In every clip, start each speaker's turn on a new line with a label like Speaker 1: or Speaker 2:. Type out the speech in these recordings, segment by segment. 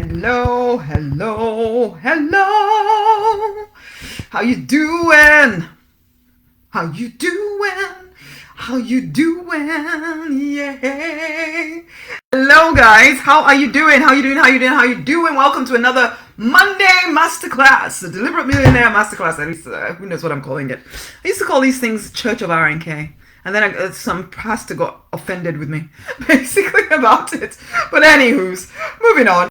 Speaker 1: Hello, hello, hello. How you doing? How you doing? How you doing? Yeah. Hello guys, how are you doing? How you doing? How you doing? How you doing? Welcome to another Monday Masterclass, the Deliberate Millionaire Masterclass. At least, who knows what I'm calling it. I used to call these things Church of RNK. And then some pastor got offended with me, basically, about it. But anywho's, moving on.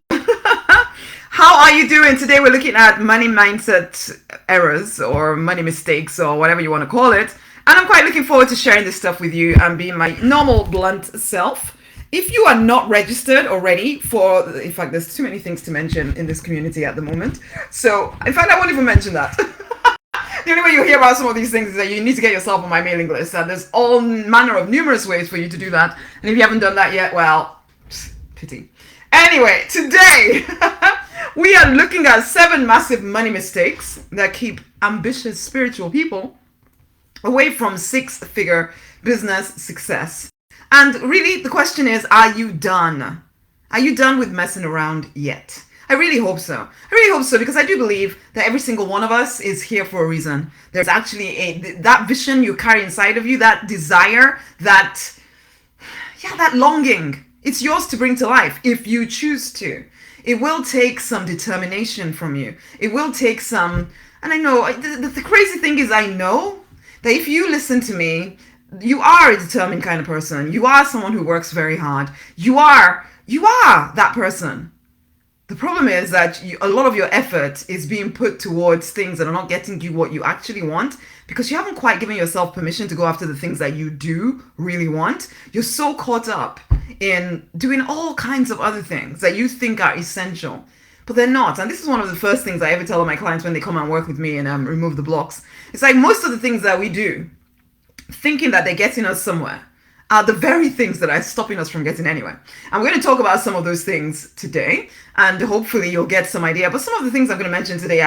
Speaker 1: How are you doing? Today we're looking at money mindset errors or money mistakes or whatever you want to call it. And I'm quite looking forward to sharing this stuff with you and being my normal blunt self. If you are not registered already for, in fact, there's too many things to mention in this community at the moment. So, in fact, I won't even mention that. The only way you'll hear about some of these things is that you need to get yourself on my mailing list. And there's all manner of numerous ways for you to do that. And if you haven't done that yet, well, pity. Anyway, today we are looking at 7 massive money mistakes that keep ambitious spiritual people away from 6-figure business success. And really, the question is, are you done? Are you done with messing around yet? I really hope so. I really hope so, because I do believe that every single one of us is here for a reason. There's actually that vision you carry inside of you, that desire, that longing. It's yours to bring to life if you choose to. It will take some determination from you. It will take some, and I know, the crazy thing is I know that if you listen to me, you are a determined kind of person. You are someone who works very hard. You are that person. The problem is that a lot of your effort is being put towards things that are not getting you what you actually want, because you haven't quite given yourself permission to go after the things that you do really want. You're so caught up in doing all kinds of other things that you think are essential, but they're not. And this is one of the first things I ever tell my clients when they come and work with me and remove the blocks. It's like most of the things that we do, thinking that they're getting us somewhere, are the very things that are stopping us from getting anywhere. I'm going to talk about some of those things today, and hopefully you'll get some idea. But some of the things I'm going to mention today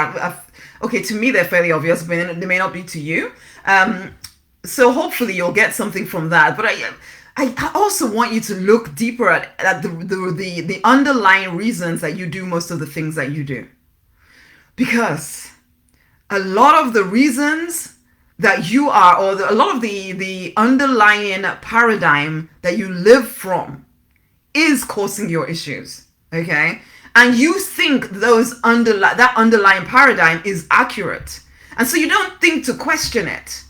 Speaker 1: okay, to me they're fairly obvious, but they may not be to you. So hopefully you'll get something from that. But I also want you to look deeper at the underlying reasons that you do most of the things that you do. Because a lot of the reasons that you are, or a lot of the underlying paradigm that you live from is causing your issues, okay? And you think that underlying paradigm is accurate. And so you don't think to question it,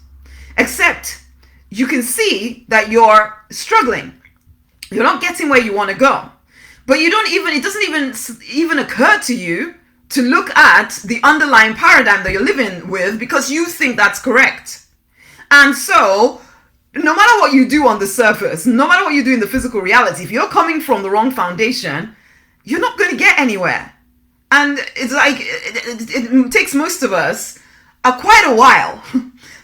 Speaker 1: except you can see that you're struggling. You're not getting where you want to go. But it doesn't even occur to you to look at the underlying paradigm that you're living with, because you think that's correct. And so, no matter what you do on the surface, no matter what you do in the physical reality, if you're coming from the wrong foundation, you're not going to get anywhere. And it's like, it takes most of us quite a while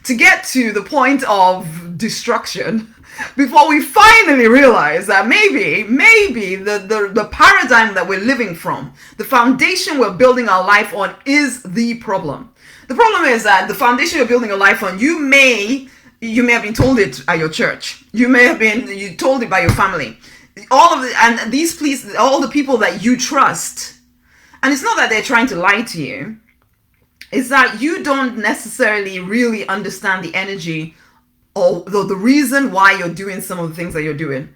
Speaker 1: to get to the point of destruction before we finally realize that maybe the paradigm that we're living from, the foundation we're building our life on, is the problem. The problem is that the foundation you're building your life on, you may have been told it at your church. You told it by your family. All the people that you trust. And it's not that they're trying to lie to you. It's that you don't necessarily really understand the energy or the reason why you're doing some of the things that you're doing.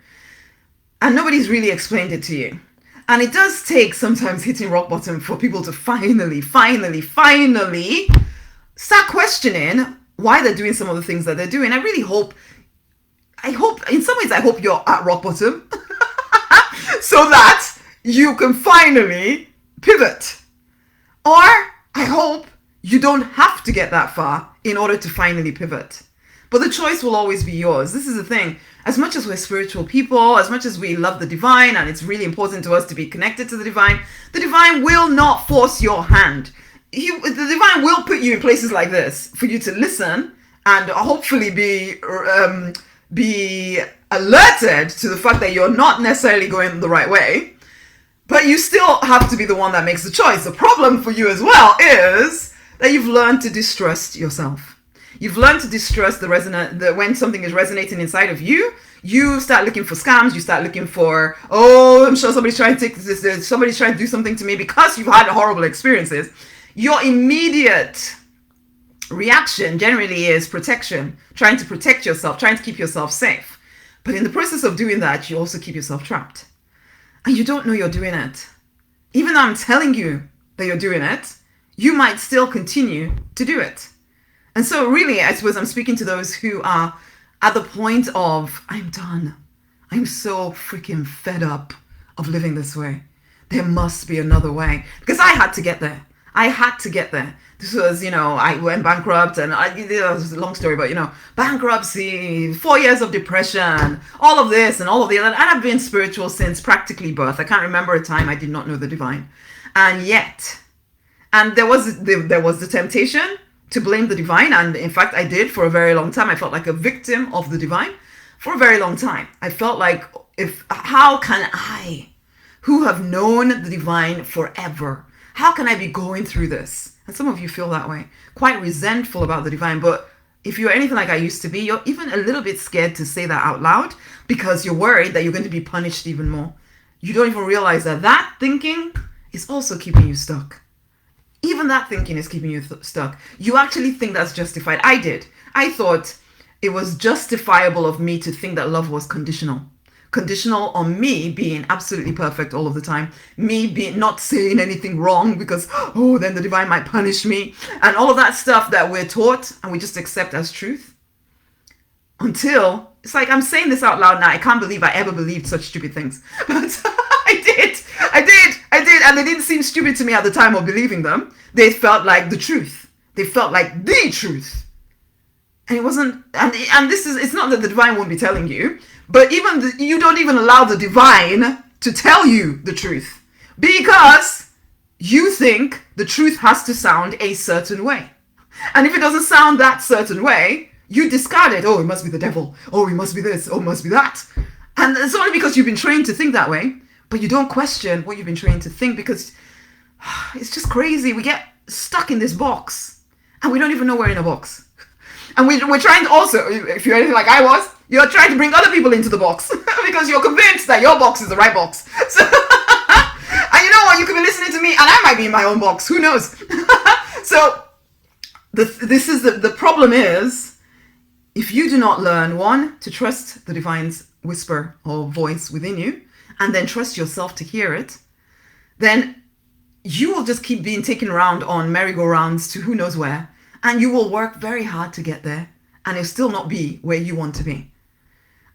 Speaker 1: And nobody's really explained it to you. And it does take sometimes hitting rock bottom for people to finally start questioning why they're doing some of the things that they're doing. I hope, in some ways, I hope you're at rock bottom so that you can finally pivot. Or I hope you don't have to get that far in order to finally pivot. But the choice will always be yours. This is the thing. As much as we're spiritual people, as much as we love the divine, and it's really important to us to be connected to the divine will not force your hand. The divine will put you in places like this for you to listen and hopefully be alerted to the fact that you're not necessarily going the right way. But you still have to be the one that makes the choice. The problem for you as well is that you've learned to distrust yourself. You've learned to distrust when something is resonating inside of you. You start looking for scams. You start looking for, oh, I'm sure somebody's trying to take this. Somebody's trying to do something to me because you've had horrible experiences. Your immediate reaction generally is protection, trying to protect yourself, trying to keep yourself safe. But in the process of doing that, you also keep yourself trapped. And you don't know you're doing it. Even though I'm telling you that you're doing it, you might still continue to do it. And so really, I suppose I'm speaking to those who are at the point of, I'm done. I'm so freaking fed up of living this way. There must be another way. Because I had to get there. I had to get there. This was, I went bankrupt and it was a long story, but, bankruptcy, 4 years of depression, all of this and all of the other. And I've been spiritual since practically birth. I can't remember a time I did not know the divine. And yet, there was the temptation to blame the divine. And in fact, I did for a very long time. I felt like a victim of the divine for a very long time. I felt like, how can I, who have known the divine forever, how can I be going through this? And some of you feel that way, quite resentful about the divine. But if you're anything like I used to be, you're even a little bit scared to say that out loud because you're worried that you're going to be punished even more. You don't even realize that thinking is also keeping you stuck. Even that thinking is keeping you stuck. You actually think that's justified. I did. I thought it was justifiable of me to think that love was conditional. Conditional on me being absolutely perfect all of the time. Me being not saying anything wrong because, then the divine might punish me. And all of that stuff that we're taught and we just accept as truth. Until, it's like I'm saying this out loud now. I can't believe I ever believed such stupid things. But I did. And they didn't seem stupid to me at the time of believing them. They felt like the truth. They felt like the truth. And it wasn't, and this is, it's not that the divine won't be telling you, but you don't even allow the divine to tell you the truth because you think the truth has to sound a certain way. And if it doesn't sound that certain way, you discard it. Oh, it must be the devil. Oh, it must be this. Oh, it must be that. And it's only because you've been trained to think that way, but you don't question what you've been trained to think because it's just crazy. We get stuck in this box and we don't even know we're in a box. And we're trying to also, if you're anything like I was, you're trying to bring other people into the box because you're convinced that your box is the right box. So, and you know what? You could be listening to me and I might be in my own box. Who knows? So the problem is, if you do not learn, one, to trust the divine's whisper or voice within you, and then trust yourself to hear it, then you will just keep being taken around on merry-go-rounds to who knows where. And you will work very hard to get there. And it'll still not be where you want to be.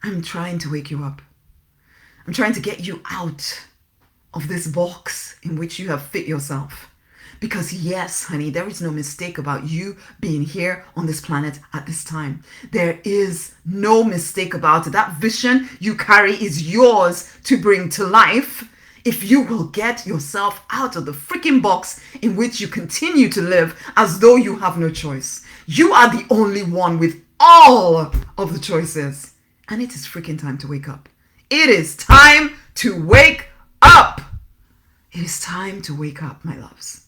Speaker 1: I'm trying to wake you up. I'm trying to get you out of this box in which you have fit yourself. Because yes, honey, there is no mistake about you being here on this planet at this time. There is no mistake about it. That vision you carry is yours to bring to life. If you will get yourself out of the freaking box in which you continue to live as though you have no choice. You are the only one with all of the choices. And it is freaking time to wake up. It is time to wake up. It is time to wake up, my loves.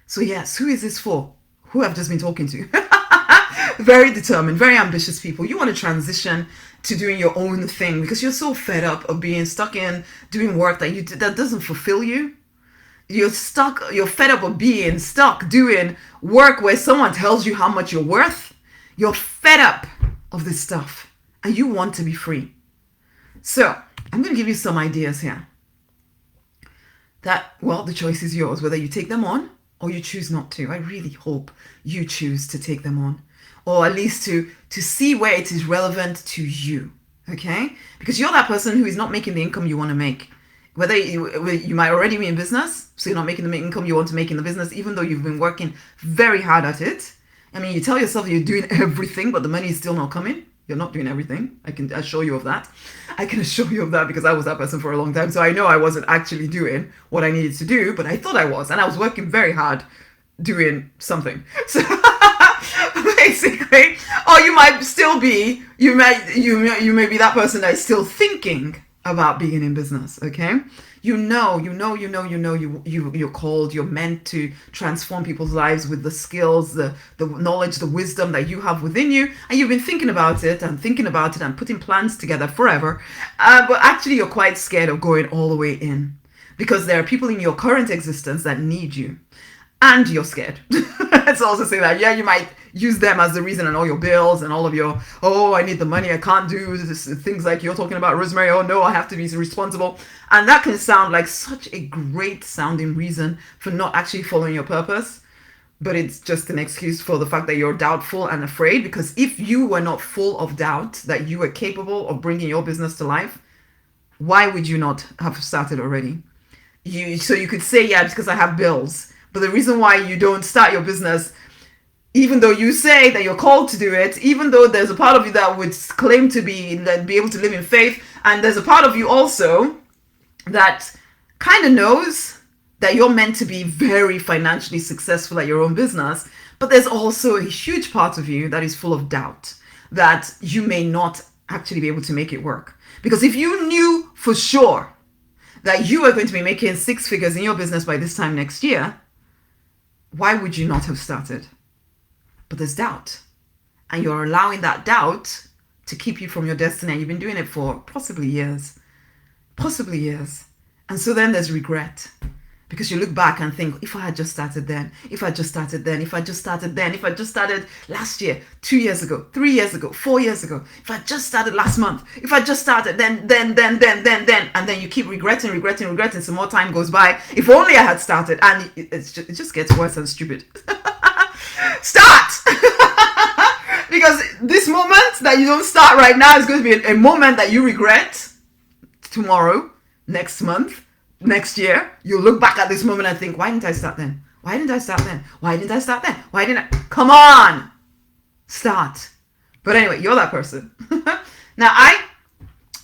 Speaker 1: So yes, who is this for? Who I've just been talking to? Very determined, very ambitious people. You want to transition to doing your own thing because you're so fed up of being stuck in doing work that doesn't fulfill you. You're fed up of being stuck doing work where someone tells you how much you're worth. You're fed up of this stuff and you want to be free. So I'm going to give you some ideas here. The choice is yours, whether you take them on or you choose not to. I really hope you choose to take them on, or at least to see where it is relevant to you, okay? Because you're that person who is not making the income you want to make. Whether you might already be in business, so you're not making the income you want to make in the business, even though you've been working very hard at it. I mean, you tell yourself you're doing everything, but the money is still not coming. You're not doing everything. I can assure you of that. I can assure you of that because I was that person for a long time. So I know I wasn't actually doing what I needed to do, but I thought I was. And I was working very hard doing something. So basically, or you might still be, you may be that person that is still thinking about being in business, okay? You're called, you're meant to transform people's lives with the skills, the knowledge, the wisdom that you have within you. And you've been thinking about it and putting plans together forever. But actually, you're quite scared of going all the way in because there are people in your current existence that need you. And you're scared. Let's also say that, yeah, you might use them as the reason and all your bills and all of your, oh, I need the money, I can't do this, things like you're talking about, Rosemary, oh no, I have to be responsible. And that can sound like such a great sounding reason for not actually following your purpose. But it's just an excuse for the fact that you're doubtful and afraid. Because if you were not full of doubt that you were capable of bringing your business to life, why would you not have started already? So you could say, yeah, because I have bills. But the reason why you don't start your business, even though you say that you're called to do it, even though there's a part of you that would claim to be able to live in faith, and there's a part of you also that kind of knows that you're meant to be very financially successful at your own business, but there's also a huge part of you that is full of doubt that you may not actually be able to make it work. Because if you knew for sure that you are going to be making 6 figures in your business by this time next year, why would you not have started? But there's doubt. And you're allowing that doubt to keep you from your destiny. And you've been doing it for possibly years. And so then there's regret. Because you look back and think, if I had just started then, if I just started last year, 2 years ago, 3 years ago, 4 years ago, if I just started last month, if I just started then, and then you keep regretting, some more time goes by. If only I had started, and it just gets worse and stupid. Start! Because this moment that you don't start right now is going to be a moment that you regret tomorrow, next month, next year. You'll look back at this moment and think, why didn't I start then? Come on! Start. But anyway, you're that person. Now,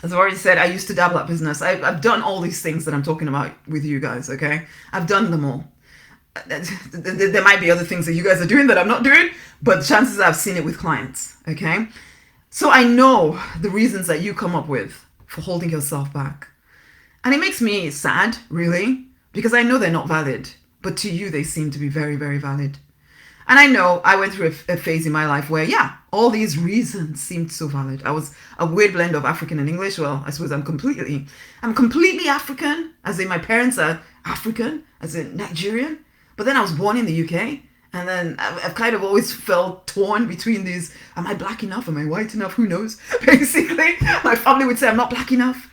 Speaker 1: as I've already said, I used to dabble at business. I've done all these things that I'm talking about with you guys, okay? I've done them all. There might be other things that you guys are doing that I'm not doing, but chances are I've seen it with clients, okay? So I know the reasons that you come up with for holding yourself back. And it makes me sad, really, because I know they're not valid, but to you, they seem to be very, very valid. And I know I went through a phase in my life where, yeah, all these reasons seemed so valid. I was a weird blend of African and English. Well, I suppose I'm completely African, as in my parents are African, as in Nigerian. But then I was born in the UK. And then I've kind of always felt torn between these. Am I black enough? Am I white enough? Who knows? Basically, my family would say I'm not black enough.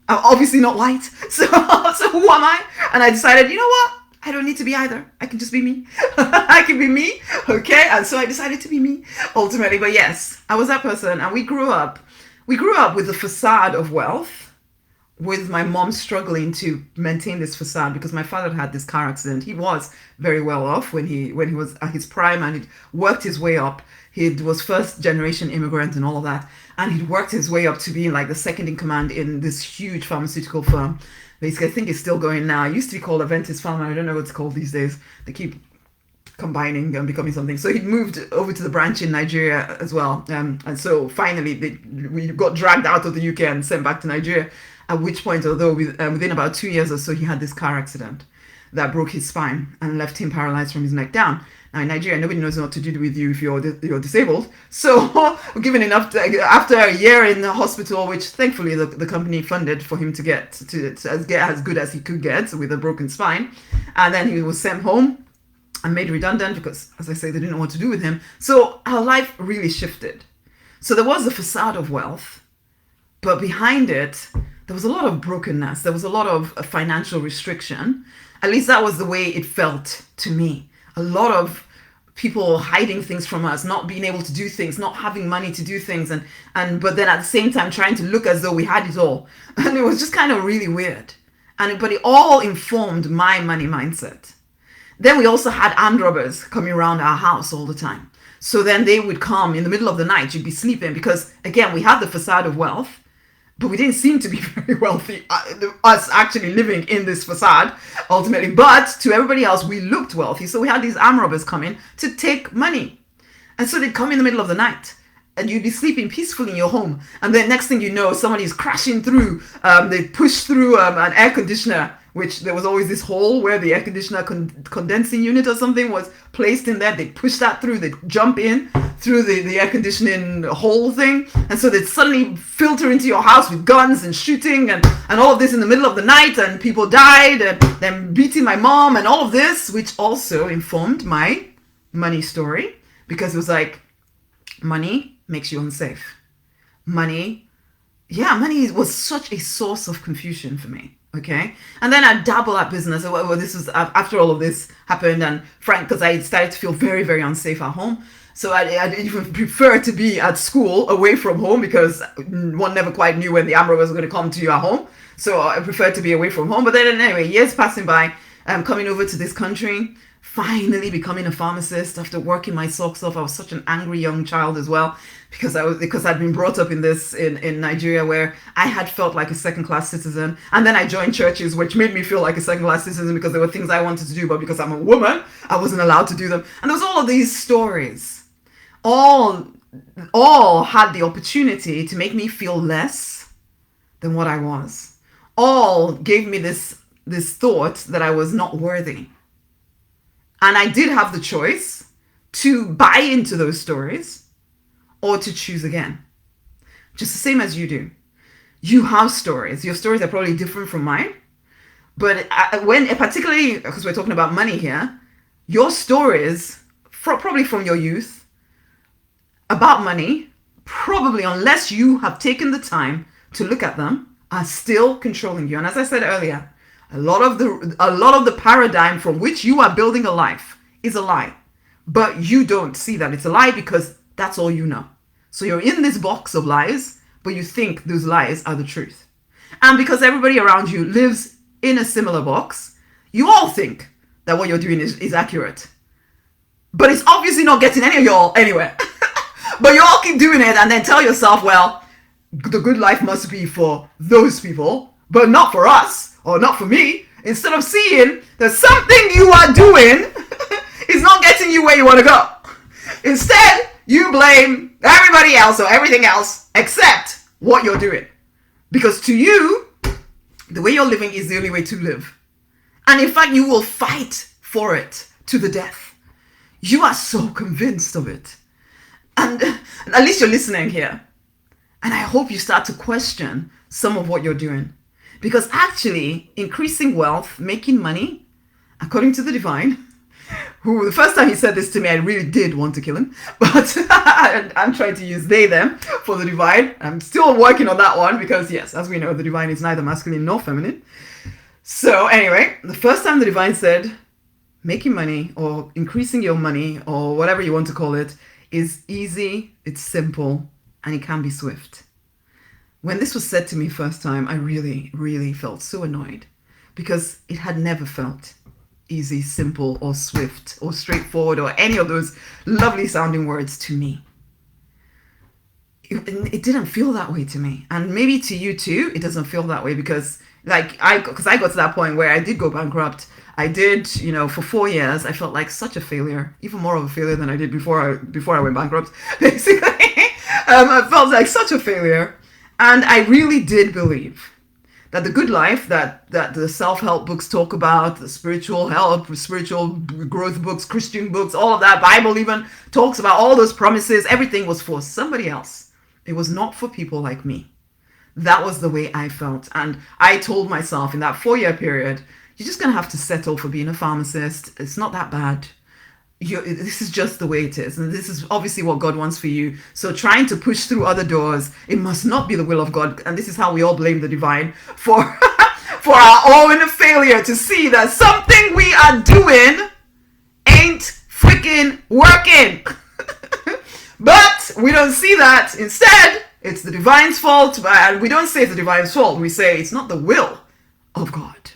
Speaker 1: I'm obviously not white. So who am I? And I decided, you know what? I don't need to be either. I can just be me. I can be me. Okay. And so I decided to be me ultimately. But yes, I was that person. And we grew up with the facade of wealth, with my mom struggling to maintain this facade because my father had this car accident. He was very well off when he was at his prime, and he'd worked his way up. He was first generation immigrant and all of that. And he'd worked his way up to being like the second in command in this huge pharmaceutical firm. Basically, I think it's still going now. It used to be called Aventis Pharma. I don't know what it's called these days. They keep combining and becoming something. So he'd moved over to the branch in Nigeria as well. And so finally, we got dragged out of the UK and sent back to Nigeria. At which point, although within about 2 years or so, he had this car accident that broke his spine and left him paralyzed from his neck down. Now in Nigeria, nobody knows what to do with you if you're disabled. So given enough after a year in the hospital, which thankfully the company funded for him to get as good as he could get with a broken spine, and then he was sent home and made redundant because, as I say, they didn't know what to do with him. So our life really shifted. So there was the facade of wealth, but behind it, there was a lot of brokenness. There was a lot of financial restriction. At least that was the way it felt to me. A lot of people hiding things from us, not being able to do things, not having money to do things, but then at the same time trying to look as though we had it all. And it was just kind of really weird. But it all informed my money mindset. Then we also had armed robbers coming around our house all the time. So then they would come in the middle of the night. You'd be sleeping because, again, we had the facade of wealth, but we didn't seem to be very wealthy, us actually living in this facade, ultimately. But to everybody else, we looked wealthy. So we had these armed robbers coming to take money. And so they'd come in the middle of the night. and you'd be sleeping peacefully in your home, and then next thing you know, somebody's crashing through. They push through an air conditioner, which there was always this hole where the air conditioner condensing unit or something was placed in there. They push that through. They jump in through the air conditioning hole thing, and so they'd suddenly filter into your house with guns and shooting and all of this in the middle of the night, and people died, and them beating my mom and all of this, which also informed my money story, because it was like, money makes you unsafe. Money was such a source of confusion for me. Okay. And then I dabble at business. Well, this was after all of this happened, and Frank, because I started to feel very, very unsafe at home. So I even prefer to be at school away from home, because one never quite knew when the armor was going to come to you at home. So I preferred to be away from home. But then anyway, years passing by, I'm coming over to this country, finally becoming a pharmacist after working my socks off. I was such an angry young child as well, because I'd been brought up in Nigeria, where I had felt like a second-class citizen, and then I joined churches, which made me feel like a second-class citizen, because there were things I wanted to do, but because I'm a woman, I wasn't allowed to do them. And there was all of these stories, all had the opportunity to make me feel less than what I was. All gave me this thought that I was not worthy. And I did have the choice to buy into those stories or to choose again. Just the same as you do. You have stories. Your stories are probably different from mine. But particularly because we're talking about money here, your stories, probably from your youth, about money, probably, unless you have taken the time to look at them, are still controlling you. And as I said earlier, a lot of the paradigm from which you are building a life is a lie. But you don't see that it's a lie, because that's all you know. So you're in this box of lies, but you think those lies are the truth. And because everybody around you lives in a similar box, you all think that what you're doing is accurate. But it's obviously not getting any of y'all anywhere. But you all keep doing it, and then tell yourself, well, the good life must be for those people, but not for us. Or not for me, instead of seeing that something you are doing is not getting you where you want to go. Instead, you blame everybody else or everything else except what you're doing. Because to you, the way you're living is the only way to live. And in fact, you will fight for it to the death. You are so convinced of it. And at least you're listening here. And I hope you start to question some of what you're doing. Because actually, increasing wealth, making money, according to the divine, who the first time he said this to me, I really did want to kill him. But I'm trying to use they, them for the divine. I'm still working on that one, because yes, as we know, the divine is neither masculine nor feminine. So anyway, the first time the divine said, making money or increasing your money or whatever you want to call it is easy, it's simple, and it can be swift. When this was said to me first time, I really, really felt so annoyed, because it had never felt easy, simple, or swift, or straightforward, or any of those lovely sounding words to me. It didn't feel that way to me. And maybe to you too, it doesn't feel that way, because I got to that point where I did go bankrupt. I did, for 4 years, I felt like such a failure, even more of a failure than I did before I went bankrupt, basically. I felt like such a failure. And I really did believe that the good life that the self-help books talk about, the spiritual help, spiritual growth books, Christian books, all of that, Bible even talks about all those promises, everything was for somebody else. It was not for people like me. That was the way I felt. And I told myself in that 4-year period, you're just going to have to settle for being a pharmacist. It's not that bad. This is just the way it is. And this is obviously what God wants for you. So trying to push through other doors, it must not be the will of God. And this is how we all blame the divine for our own failure to see that something we are doing ain't freaking working. But we don't see that. Instead, it's the divine's fault. And we don't say it's the divine's fault. We say it's not the will of God.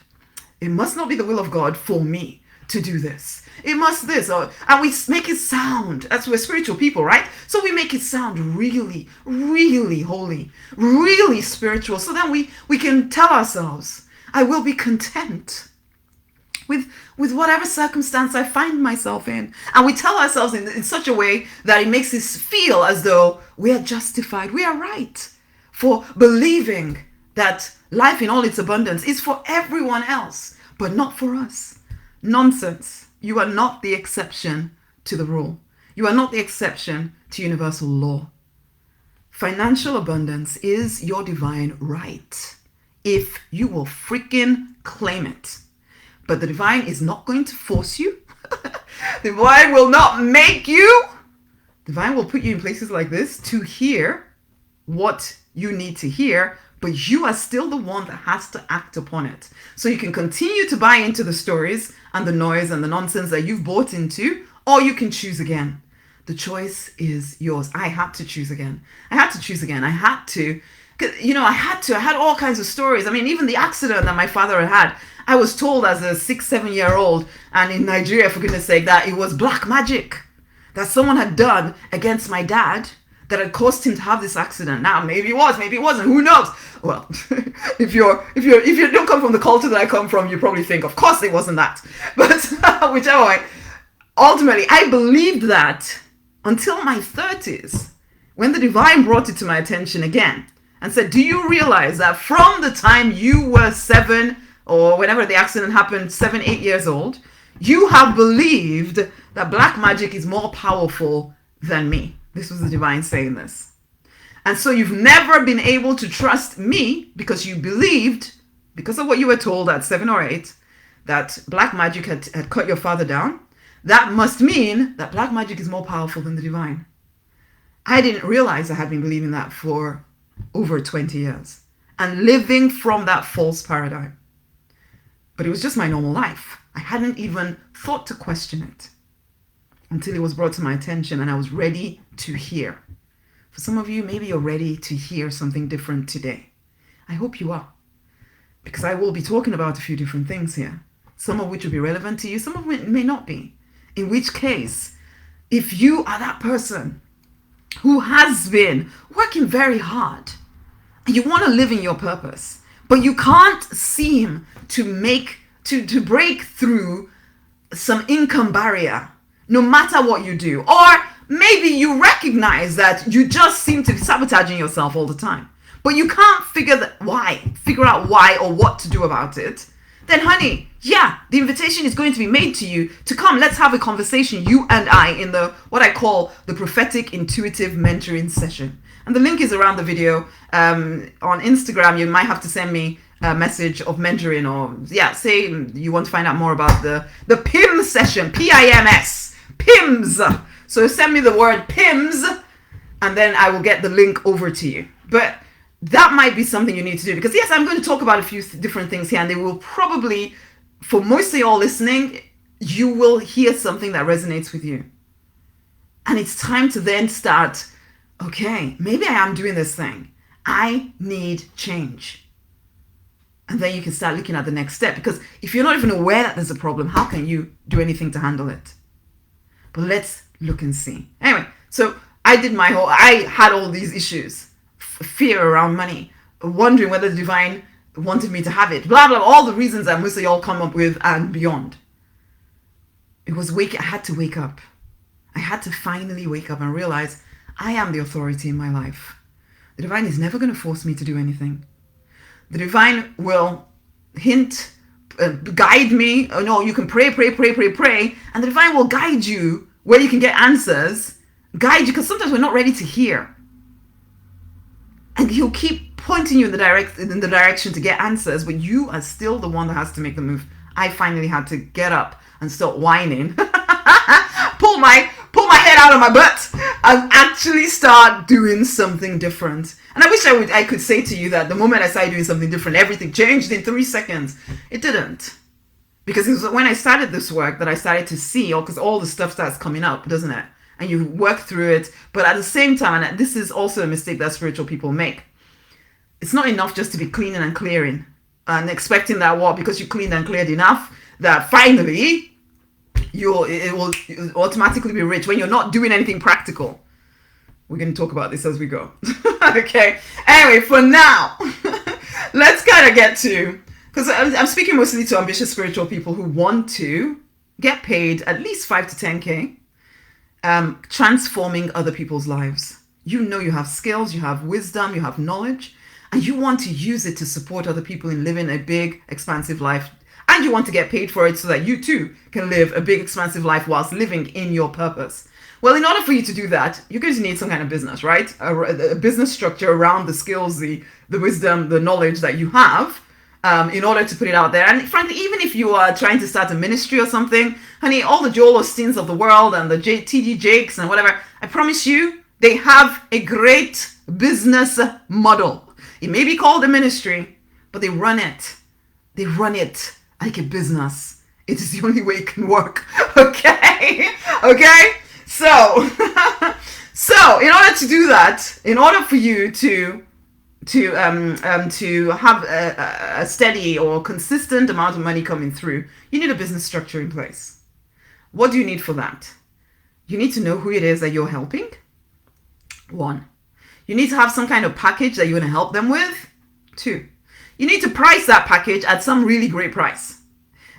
Speaker 1: It must not be the will of God for me to do this. It must this. And we make it sound, as we're spiritual people, right? So we make it sound really, really holy, really spiritual. So then we can tell ourselves, I will be content with with whatever circumstance I find myself in. And we tell ourselves in such a way that it makes us feel as though we are justified, we are right for believing that life in all its abundance is for everyone else, but not for us. Nonsense. You are not the exception to the rule. You are not the exception to universal law. Financial abundance is your divine right if you will freaking claim it. But the divine is not going to force you. The divine will not make you. The divine will put you in places like this to hear what you need to hear, but you are still the one that has to act upon it. So you can continue to buy into the stories and the noise and the nonsense that you've bought into, or you can choose again. The choice is yours. I had to choose again. I had to, I had all kinds of stories. I mean, even the accident that my father had, I was told as a 6-7-year-old, and in Nigeria, for goodness sake, that it was black magic that someone had done against my dad that had caused him to have this accident. Now, maybe it was, maybe it wasn't, who knows? Well, if you don't come from the culture that I come from, you probably think, of course it wasn't that. But whichever way, ultimately, I believed that until my 30s, when the divine brought it to my attention again and said, do you realize that from the time you were 7 or whenever the accident happened, 7, 8 years old, you have believed that black magic is more powerful than me. This was the divine saying this. And so you've never been able to trust me because you believed, because of what you were told at 7 or 8, that black magic had cut your father down. That must mean that black magic is more powerful than the divine. I didn't realize I had been believing that for over 20 years and living from that false paradigm. But it was just my normal life. I hadn't even thought to question it until it was brought to my attention and I was ready to hear. For some of you, maybe you're ready to hear something different today. I hope you are, because I will be talking about a few different things here, some of which will be relevant to you, some of which may not be. In which case, if you are that person who has been working very hard and you want to live in your purpose, but you can't seem to break through some income barrier, no matter what you do, or maybe you recognize that you just seem to be sabotaging yourself all the time, but you can't figure out why or what to do about it, then honey, yeah, the invitation is going to be made to you to come. Let's have a conversation, you and I, in what I call the prophetic intuitive mentoring session. And the link is around the video. On Instagram, you might have to send me a message of mentoring, or say you want to find out more about the PIM session, PIMS, PIMS. So send me the word PIMS, and then I will get the link over to you. But that might be something you need to do, because yes, I'm going to talk about a few different things here, and they will probably, for most of y'all listening, you will hear something that resonates with you. And it's time to then start, okay, maybe I am doing this thing. I need change. And then you can start looking at the next step, because if you're not even aware that there's a problem, how can you do anything to handle it? But let's look and see. Anyway, so I had all these issues. Fear around money, wondering whether the divine wanted me to have it, blah, blah, all the reasons that most of y'all come up with and beyond. I had to wake up. I had to finally wake up and realize I am the authority in my life. The divine is never going to force me to do anything. The divine will hint, guide me. Oh no, you can pray, and the divine will guide you where you can get answers, guide you, because sometimes we're not ready to hear. And he'll keep pointing you in the direction to get answers, but you are still the one that has to make the move. I finally had to get up and stop whining, pull my head out of my butt, and actually start doing something different. And I wish I could say to you that the moment I started doing something different, everything changed in 3 seconds. It didn't, because it was when I started this work that I started to see, because all the stuff starts coming up, doesn't it? And you work through it, but at the same time, and this is also a mistake that spiritual people make, it's not enough just to be cleaning and clearing and expecting that because you cleaned and cleared enough that finally it will automatically be rich when you're not doing anything practical. We're going to talk about this as we go. Okay. Anyway, for now, let's kind of get to, because I'm speaking mostly to ambitious spiritual people who want to get paid at least 5 to 10K transforming other people's lives. You know you have skills, you have wisdom, you have knowledge, and you want to use it to support other people in living a big, expansive life. And you want to get paid for it so that you too can live a big, expansive life whilst living in your purpose. Well, in order for you to do that, you're going to need some kind of business, right? A business structure around the skills, the wisdom, the knowledge that you have in order to put it out there. And frankly, even if you are trying to start a ministry or something, honey, all the Joel Osteens of the world and the T.D. Jakes and whatever, I promise you, they have a great business model. It may be called a ministry, but they run it. They run it like a business. It is the only way it can work. Okay? Okay? So, in order to do that, in order for you to have a steady or consistent amount of money coming through, you need a business structure in place. What do you need for that? You need to know who it is that you're helping. 1. You need to have some kind of package that you're going to help them with. 2. You need to price that package at some really great price.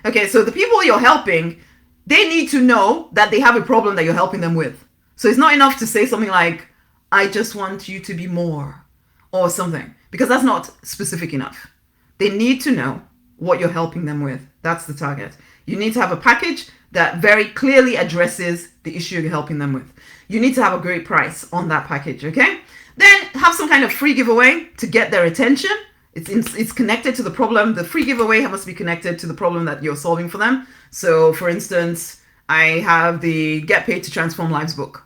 Speaker 1: Okay, so the people you're helping, they need to know that they have a problem that you're helping them with. So it's not enough to say something like, I just want you to be more, or something, because that's not specific enough. They need to know what you're helping them with. That's the target. You need to have a package that very clearly addresses the issue you're helping them with. You need to have a great price on that package, okay? Then have some kind of free giveaway to get their attention. It's connected to the problem. The free giveaway must be connected to the problem that you're solving for them. So, for instance, I have the Get Paid to Transform Lives book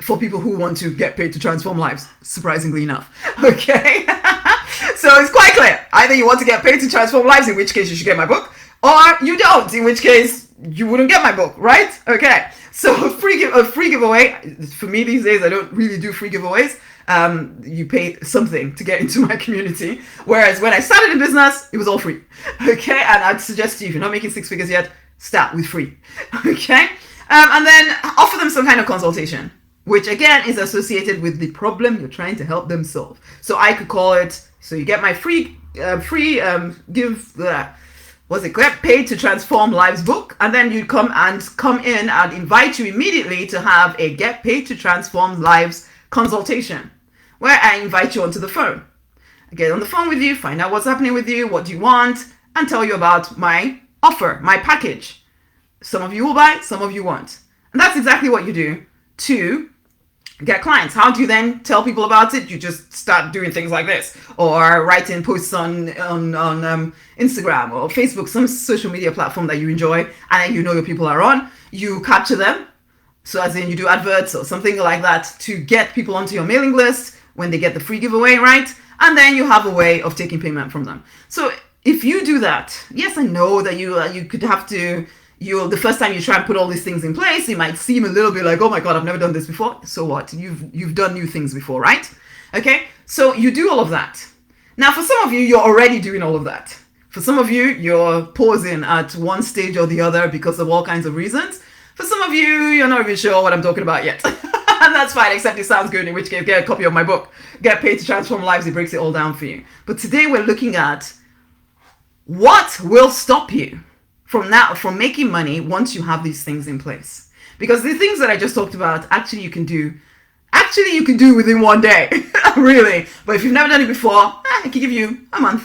Speaker 1: for people who want to get paid to transform lives, surprisingly enough. Okay? So it's quite clear. Either you want to get paid to transform lives, in which case you should get my book, or you don't, in which case you wouldn't get my book, right? Okay. So a free giveaway. For me these days, I don't really do free giveaways. You pay something to get into my community. Whereas when I started a business, it was all free. Okay. And I'd suggest to you, if you're not making 6 figures yet, start with free. Okay. And then offer them some kind of consultation, which again is associated with the problem you're trying to help them solve. So I could call it, so you get my Get Paid to Transform Lives book, and then you come in and invite you immediately to have a Get Paid to Transform Lives consultation, where I invite you onto the phone. I get on the phone with you, find out what's happening with you, what do you want, and tell you about my offer, my package. Some of you will buy, some of you won't. And that's exactly what you do to get clients. How do you then tell people about it? You just start doing things like this, or writing posts on Instagram or Facebook, some social media platform that you enjoy, and then you know your people are on. You capture them, so as in you do adverts or something like that to get people onto your mailing list when they get the free giveaway, right? And then you have a way of taking payment from them. So if you do that, yes, I know that you could have to. The first time you try and put all these things in place, it might seem a little bit like, oh my God, I've never done this before. So what? You've done new things before, right? Okay, so you do all of that. Now, for some of you, you're already doing all of that. For some of you, you're pausing at one stage or the other because of all kinds of reasons. For some of you, you're not even sure what I'm talking about yet. And that's fine, except it sounds good, in which case, get a copy of my book, Get Paid to Transform Lives. It breaks it all down for you. But today we're looking at what will stop you from making money once you have these things in place. Because the things that I just talked about, actually you can do within one day. Really. But if you've never done it before, I can give you a month.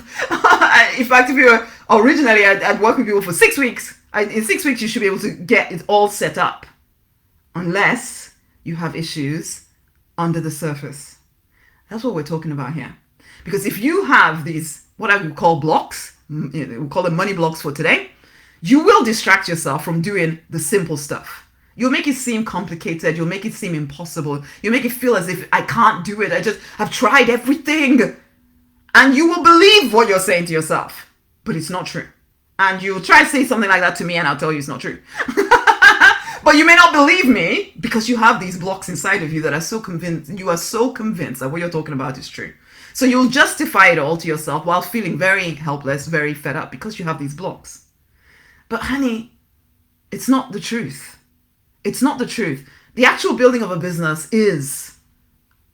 Speaker 1: In fact, if you were originally, I'd work with people for 6 weeks. In 6 weeks, you should be able to get it all set up. Unless you have issues under the surface. That's what we're talking about here. Because if you have these, what I would call blocks, we'll call them money blocks for today, you will distract yourself from doing the simple stuff. You'll make it seem complicated. You'll make it seem impossible. You'll make it feel as if I can't do it. I've tried everything. And you will believe what you're saying to yourself. But it's not true. And you'll try to say something like that to me and I'll tell you it's not true. But you may not believe me because you have these blocks inside of you that are so convinced. You are so convinced that what you're talking about is true. So you'll justify it all to yourself while feeling very helpless, very fed up because you have these blocks. But honey, it's not the truth. It's not the truth. The actual building of a business is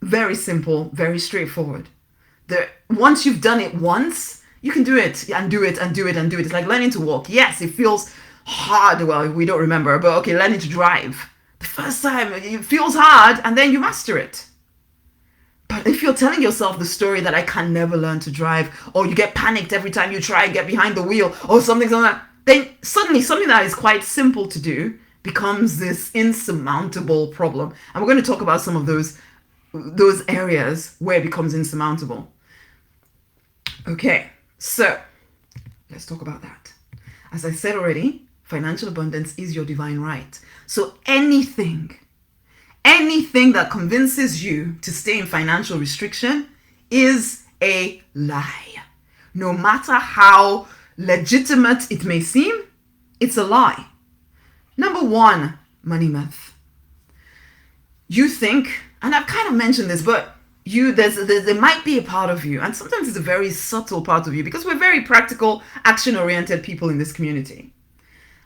Speaker 1: very simple, very straightforward. Once you've done it once, You can do it and do it and do it and do it. It's like learning to walk. Yes, it feels hard. Well, we don't remember, but okay, learning to drive. The first time it feels hard and then you master it. But if you're telling yourself the story that I can never learn to drive, or you get panicked every time you try and get behind the wheel, or something like that, then suddenly something that is quite simple to do becomes this insurmountable problem. And we're going to talk about some of those areas where it becomes insurmountable. Okay, so let's talk about that. As I said already, financial abundance is your divine right. So anything that convinces you to stay in financial restriction is a lie. No matter how legitimate it may seem, it's a lie. Number one, money myth. You think, and I've kind of mentioned this, but there might be a part of you, and sometimes it's a very subtle part of you, because we're very practical, action-oriented people in this community.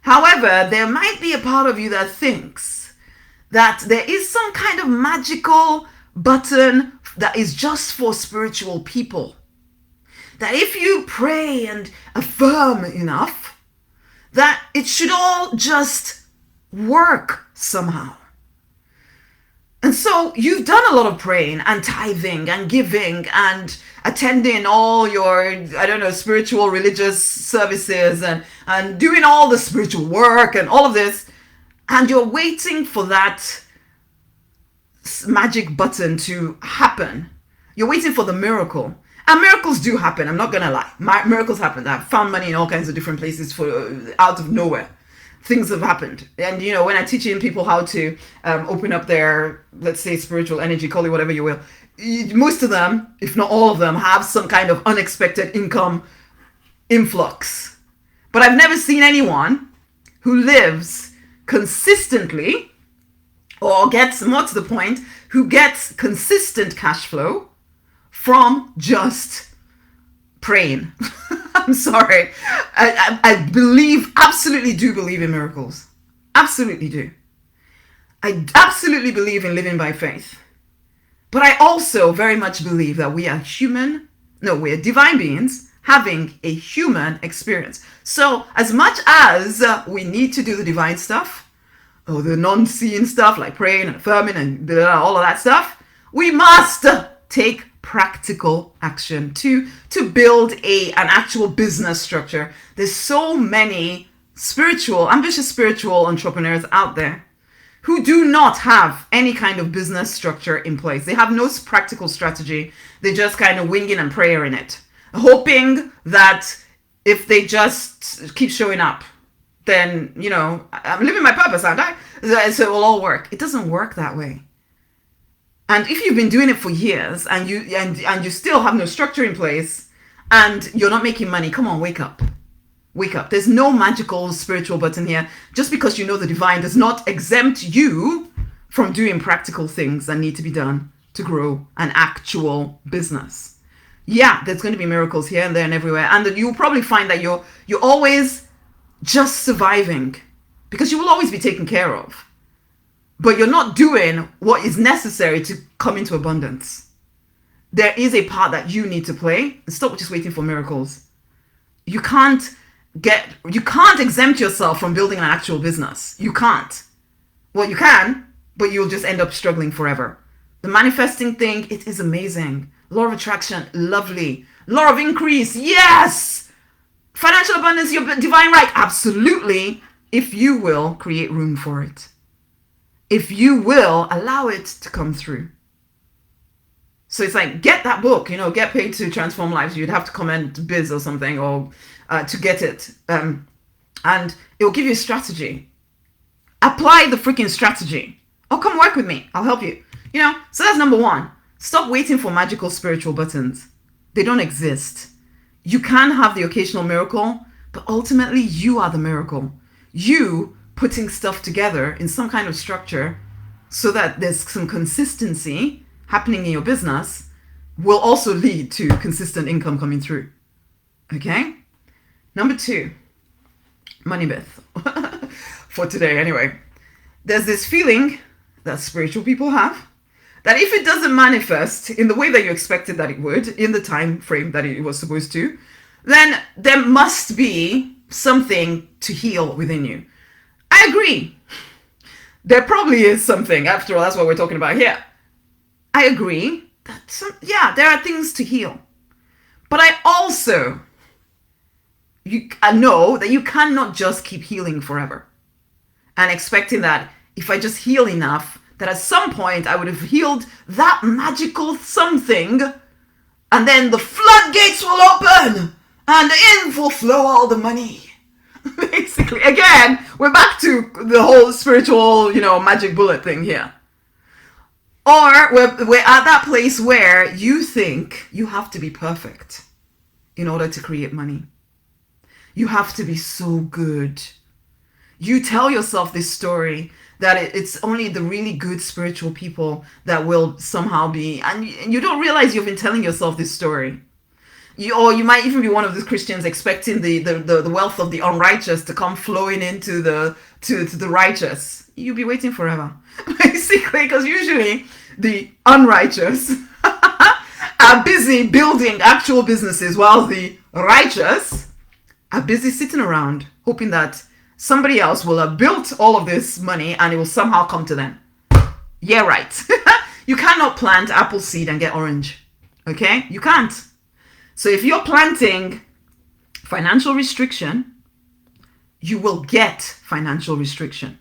Speaker 1: However, there might be a part of you that thinks that there is some kind of magical button that is just for spiritual people. That if you pray and affirm enough, that it should all just work somehow. And so you've done a lot of praying and tithing and giving and attending all your, spiritual religious services and doing all the spiritual work and all of this. And you're waiting for that magic button to happen. You're waiting for the miracle. And miracles do happen. I'm not going to lie. Miracles happen. I've found money in all kinds of different places out of nowhere. Things have happened. And, when I'm teaching people how to open up their, let's say, spiritual energy, call it whatever you will, most of them, if not all of them, have some kind of unexpected income influx. But I've never seen anyone who lives consistently, or gets, more to the point, who gets consistent cash flow from just praying. I'm sorry. I absolutely do believe in miracles. Absolutely do. I absolutely believe in living by faith. But I also very much believe that we are we're divine beings having a human experience. So as much as we need to do the divine stuff, or the non-seeing stuff like praying and affirming and all of that stuff, we must take practical action to build an actual business structure. There's so many ambitious spiritual entrepreneurs out there who do not have any kind of business structure in place. They have no practical strategy. They just kind of wing it and prayer in it, hoping that if they just keep showing up, then, I'm living my purpose, aren't I? So it will all work. It doesn't work that way. And if you've been doing it for years and you still have no structure in place and you're not making money, come on, wake up. Wake up. There's no magical spiritual button here. Just because you know the divine does not exempt you from doing practical things that need to be done to grow an actual business. Yeah, there's going to be miracles here and there and everywhere. And you'll probably find that you're always just surviving because you will always be taken care of. But you're not doing what is necessary to come into abundance. There is a part that you need to play. Stop just waiting for miracles. You can't exempt yourself from building an actual business. You can't. Well, you can, but you'll just end up struggling forever. The manifesting thing, it is amazing. Law of attraction, lovely. Law of increase, yes! Financial abundance, your divine right, absolutely. If you will create room for it. If you will allow it to come through. So it's like, get that book, Get Paid to Transform Lives. You'd have to comment Biz or something or to get it. And it will give you a strategy. Apply the freaking strategy. Oh, come work with me. I'll help you. So that's number one. Stop waiting for magical spiritual buttons. They don't exist. You can have the occasional miracle, but ultimately you are the miracle. You putting stuff together in some kind of structure so that there's some consistency happening in your business will also lead to consistent income coming through. Okay? Number two, money myth. For today anyway. There's this feeling that spiritual people have that if it doesn't manifest in the way that you expected that it would, in the time frame that it was supposed to, then there must be something to heal within you. I agree. There probably is something. After all, that's what we're talking about here. I agree that there are things to heal. But I also I know that you cannot just keep healing forever and expecting that if I just heal enough, that at some point I would have healed that magical something, and then the floodgates will open and in will flow all the money. Basically, again, we're back to the whole spiritual, magic bullet thing here. Or we're at that place where you think you have to be perfect in order to create money. You have to be so good. You tell yourself this story that it's only the really good spiritual people that will somehow be, and you don't realize you've been telling yourself this story. You might even be one of these Christians expecting the wealth of the unrighteous to come flowing into to the righteous. You'll be waiting forever. Basically, because usually the unrighteous are busy building actual businesses while the righteous are busy sitting around hoping that somebody else will have built all of this money and it will somehow come to them. Yeah, right. You cannot plant apple seed and get orange. Okay? You can't. So if you're planting financial restriction, you will get financial restriction.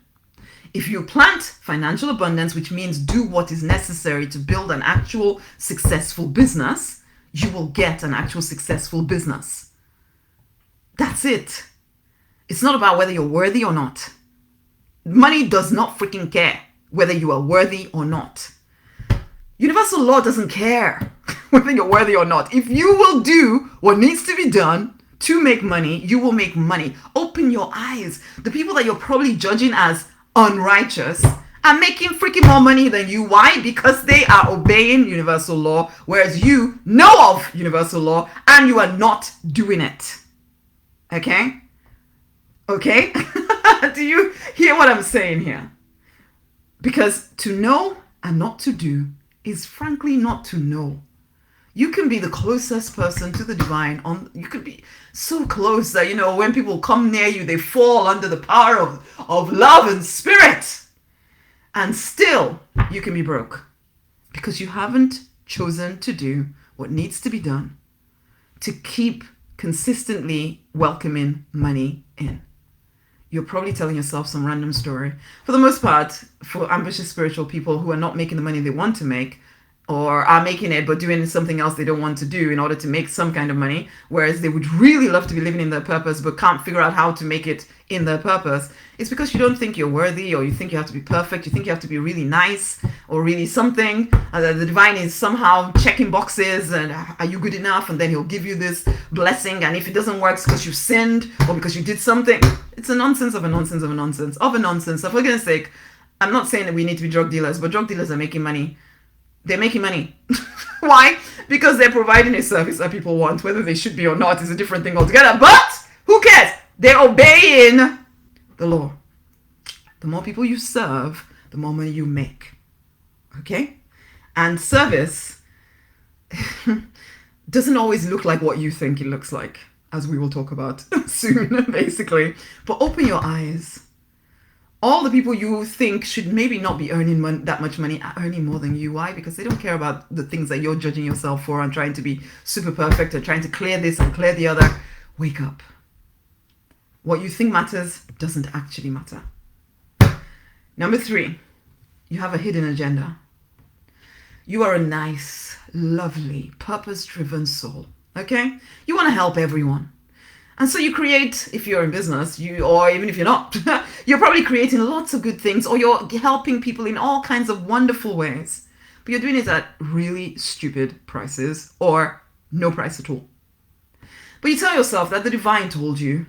Speaker 1: If you plant financial abundance, which means do what is necessary to build an actual successful business, you will get an actual successful business. That's it. It's not about whether you're worthy or not. Money does not freaking care whether you are worthy or not. Universal law doesn't care whether you're worthy or not. If you will do what needs to be done to make money, you will make money. Open your eyes. The people that you're probably judging as unrighteous are making freaking more money than you. Why? Because they are obeying universal law, whereas you know of universal law and you are not doing it. Okay? Okay? Do you hear what I'm saying here? Because to know and not to do is frankly not to know. You can be the closest person to the divine. You could be so close that, when people come near you, they fall under the power of love and spirit. And still, you can be broke because you haven't chosen to do what needs to be done to keep consistently welcoming money in. You're probably telling yourself some random story. For the most part, for ambitious spiritual people who are not making the money they want to make, or are making it but doing something else they don't want to do in order to make some kind of money, whereas they would really love to be living in their purpose but can't figure out how to make it in their purpose, it's because you don't think you're worthy, or you think you have to be perfect, you think you have to be really nice or really something, and the divine is somehow checking boxes and are you good enough, and then he'll give you this blessing, and if it doesn't work it's because you sinned or because you did something. It's a nonsense of a nonsense of a nonsense of a nonsense. So for goodness sake, I'm not saying that we need to be drug dealers, but drug dealers are making money. They're making money. Why? Because they're providing a service that people want. Whether they should be or not is a different thing altogether. But who cares? They're obeying the law. The more people you serve, the more money you make. Okay? And service doesn't always look like what you think it looks like, as we will talk about soon, basically. But open your eyes. All the people you think should maybe not be earning that much money are earning more than you. Why? Because they don't care about the things that you're judging yourself for and trying to be super perfect and trying to clear this and clear the other. Wake up. What you think matters doesn't actually matter. Number 3, you have a hidden agenda. You are a nice, lovely, purpose-driven soul. Okay? You want to help everyone. And so you create, if you're in business, or even if you're not, you're probably creating lots of good things, or you're helping people in all kinds of wonderful ways. But you're doing it at really stupid prices, or no price at all. But you tell yourself that the divine told you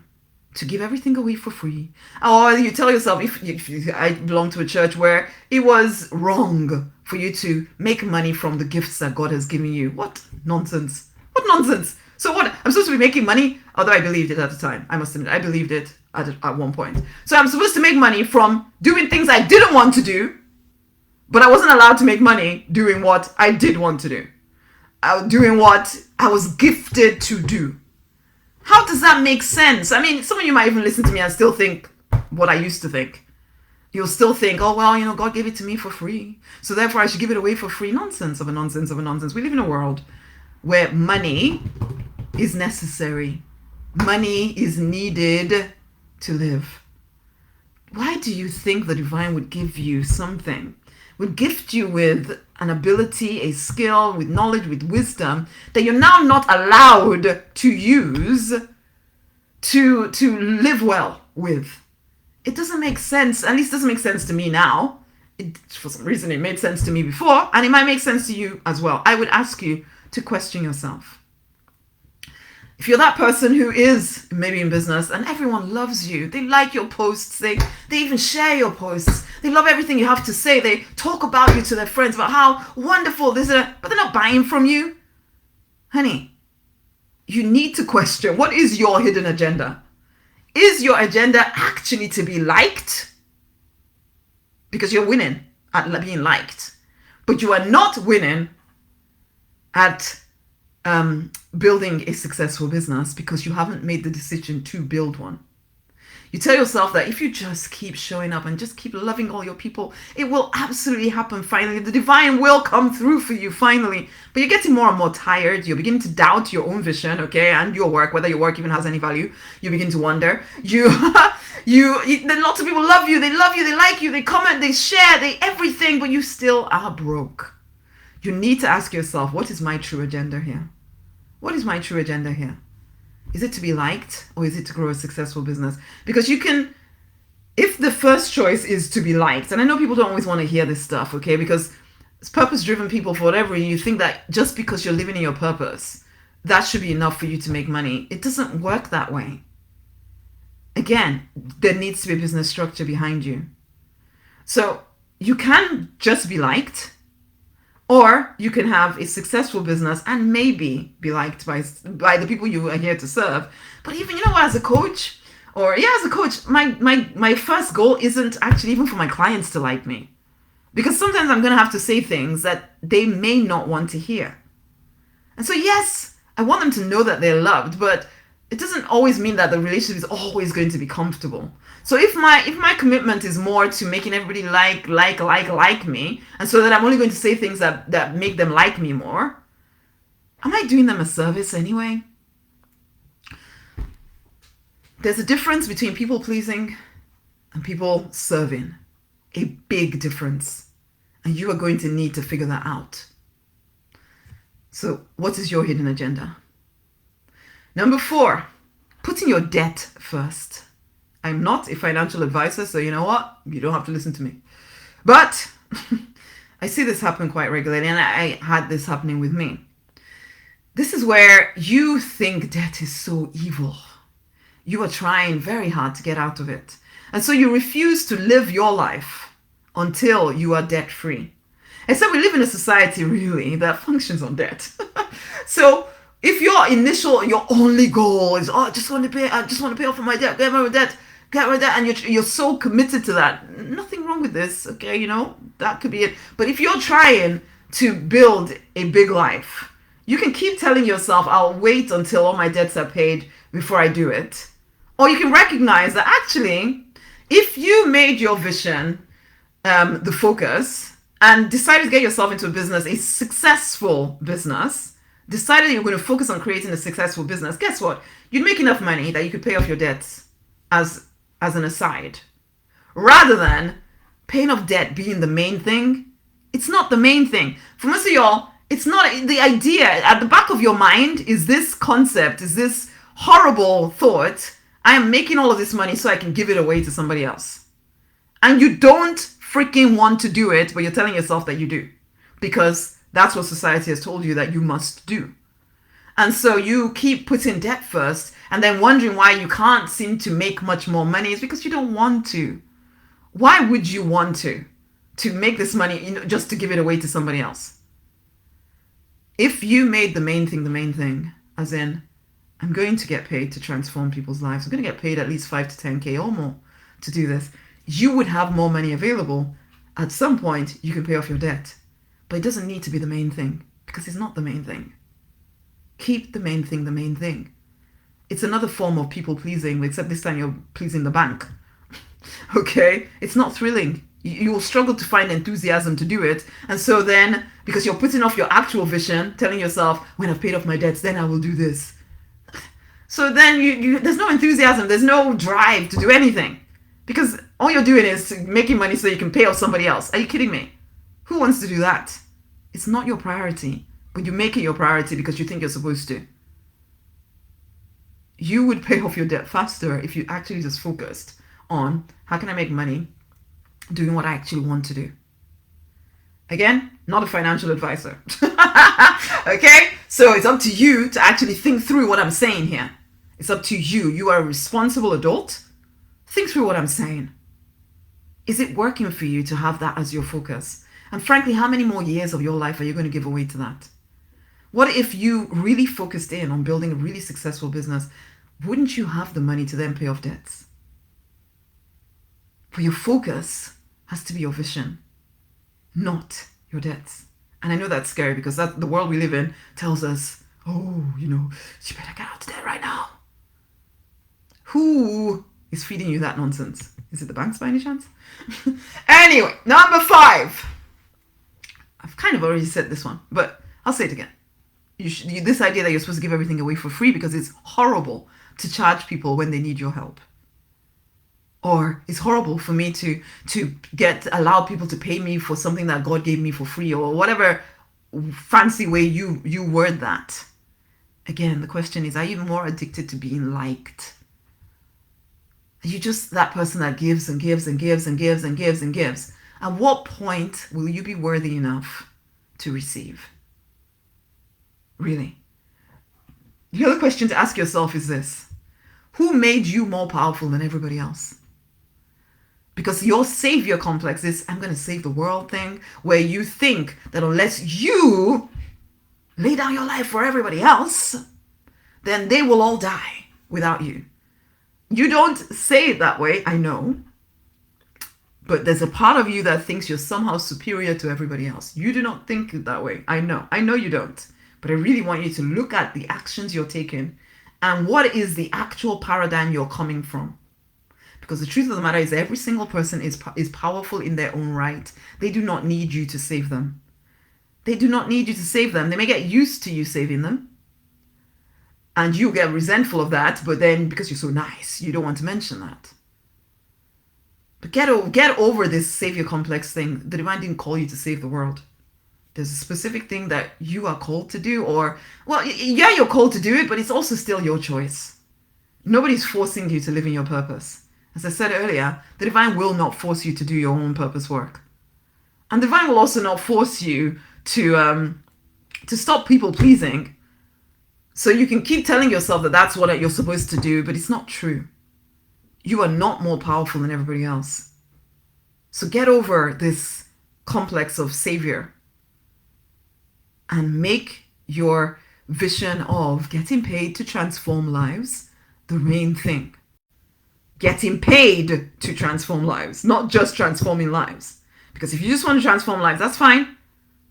Speaker 1: to give everything away for free. Or you tell yourself, if I belong to a church where it was wrong for you to make money from the gifts that God has given you. What nonsense. What nonsense. So what? I'm supposed to be making money? Although I believed it at the time. I must admit, I believed it at one point. So I'm supposed to make money from doing things I didn't want to do, but I wasn't allowed to make money doing what I did want to do. Doing what I was gifted to do. How does that make sense? I mean, some of you might even listen to me and still think what I used to think. You'll still think, oh, well, God gave it to me for free, so therefore I should give it away for free. Nonsense of a nonsense of a nonsense. We live in a world where money is necessary. Money is needed to live. Why do you think the divine would give you something, would gift you with an ability, a skill, with knowledge, with wisdom that you're now not allowed to use to live well with? It doesn't make sense. At least it doesn't make sense to me now. For some reason, it made sense to me before, and it might make sense to you as well. I would ask you to question yourself. If you're that person who is maybe in business and everyone loves you, they like your posts, they even share your posts, they love everything you have to say, they talk about you to their friends about how wonderful this is, but they're not buying from you. Honey, you need to question, what is your hidden agenda? Is your agenda actually to be liked? Because you're winning at being liked, but you are not winning at building a successful business because you haven't made the decision to build one. You tell yourself that if you just keep showing up and just keep loving all your people, it will absolutely happen finally. The divine will come through for you finally. But you're getting more and more tired. You're beginning to doubt your own vision, okay, and your work, whether your work even has any value. You begin to wonder. Lots of people love you, they like you, they comment, they share, they everything, but you still are broke. You need to ask yourself, what is my true agenda here? What is my true agenda here? Is it to be liked or is it to grow a successful business? Because you can, if the first choice is to be liked, and I know people don't always want to hear this stuff, okay, because it's purpose-driven people for whatever, you think that just because you're living in your purpose, that should be enough for you to make money. It doesn't work that way. Again, there needs to be a business structure behind you. So you can just be liked, or you can have a successful business and maybe be liked by the people you are here to serve. But even, as a coach, my first goal isn't actually even for my clients to like me. Because sometimes I'm going to have to say things that they may not want to hear. And so yes, I want them to know that they're loved, but it doesn't always mean that the relationship is always going to be comfortable. So if my commitment is more to making everybody like me, and so that I'm only going to say things that make them like me more, am I doing them a service anyway? There's a difference between people pleasing and people serving. A big difference. And you are going to need to figure that out. So what is your hidden agenda? Number 4, putting your debt first. I'm not a financial advisor, so you know what? You don't have to listen to me. But I see this happen quite regularly, and I had this happening with me. This is where you think debt is so evil. You are trying very hard to get out of it. And so you refuse to live your life until you are debt-free. And so we live in a society, really, that functions on debt. So if your only goal is, I just want to pay off my debt, get my debt, and you're so committed to that, nothing wrong with this, okay, that could be it. But if you're trying to build a big life, you can keep telling yourself, I'll wait until all my debts are paid before I do it. Or you can recognize that actually, if you made your vision the focus and decided to get yourself into a business, a successful business, decided you're going to focus on creating a successful business, guess what? You'd make enough money that you could pay off your debts as an aside. Rather than paying off debt being the main thing. It's not the main thing. For most of y'all, it's not the idea. At the back of your mind is this concept, is this horrible thought, I am making all of this money so I can give it away to somebody else. And you don't freaking want to do it, but you're telling yourself that you do. Because that's what society has told you that you must do. And so you keep putting debt first and then wondering why you can't seem to make much more money. It's because you don't want to. Why would you want to make this money just to give it away to somebody else? If you made the main thing, as in, I'm going to get paid to transform people's lives, I'm going to get paid at least 5 to 10K or more to do this, you would have more money available. At some point, you can pay off your debt. But it doesn't need to be the main thing, because it's not the main thing. Keep the main thing the main thing. It's another form of people pleasing, except this time you're pleasing the bank. Okay? It's not thrilling. You will struggle to find enthusiasm to do it. And so then, because you're putting off your actual vision, telling yourself, when I've paid off my debts, then I will do this. So then there's no enthusiasm, there's no drive to do anything. Because all you're doing is making money so you can pay off somebody else. Are you kidding me? Who wants to do that? It's not your priority, but you make it your priority because you think you're supposed to. You would pay off your debt faster if you actually just focused on how can I make money doing what I actually want to do. Again, not a financial advisor. Okay? So it's up to you to actually think through what I'm saying here. It's up to you. You are a responsible adult. Think through what I'm saying. Is it working for you to have that as your focus? And frankly, how many more years of your life are you going to give away to that? What if you really focused in on building a really successful business? Wouldn't you have the money to then pay off debts? But your focus has to be your vision, not your debts. And I know that's scary because the world we live in tells us, oh, you better get out of debt right now. Who is feeding you that nonsense? Is it the banks by any chance? Anyway, number 5. I've kind of already said this one, but I'll say it again. This idea that you're supposed to give everything away for free because it's horrible to charge people when they need your help. Or it's horrible for me to allow people to pay me for something that God gave me for free, or whatever fancy way you word that. Again, the question is, are you more addicted to being liked? Are you just that person that gives and gives and gives and gives and gives and gives? At what point will you be worthy enough to receive? Really? The other question to ask yourself is this: who made you more powerful than everybody else? Because your savior complex is, I'm going to save the world thing, where you think that unless you lay down your life for everybody else, then they will all die without you. You don't say it that way, I know. But there's a part of you that thinks you're somehow superior to everybody else. You do not think it that way. I know you don't. But I really want you to look at the actions you're taking and what is the actual paradigm you're coming from. Because the truth of the matter is every single person is powerful in their own right. They do not need you to save them. They do not need you to save them. They may get used to you saving them. And you get resentful of that, but then because you're so nice, you don't want to mention that. But get over this savior complex thing. The divine didn't call you to save the world. There's a specific thing that you are called to do, yeah, you're called to do it, but it's also still your choice. Nobody's forcing you to live in your purpose. As I said earlier, the divine will not force you to do your own purpose work. And the divine will also not force you to stop people pleasing. So you can keep telling yourself that that's what you're supposed to do, but it's not true. You are not more powerful than everybody else. So get over this complex of savior and make your vision of getting paid to transform lives the main thing. Getting paid to transform lives, not just transforming lives. Because if you just want to transform lives, that's fine.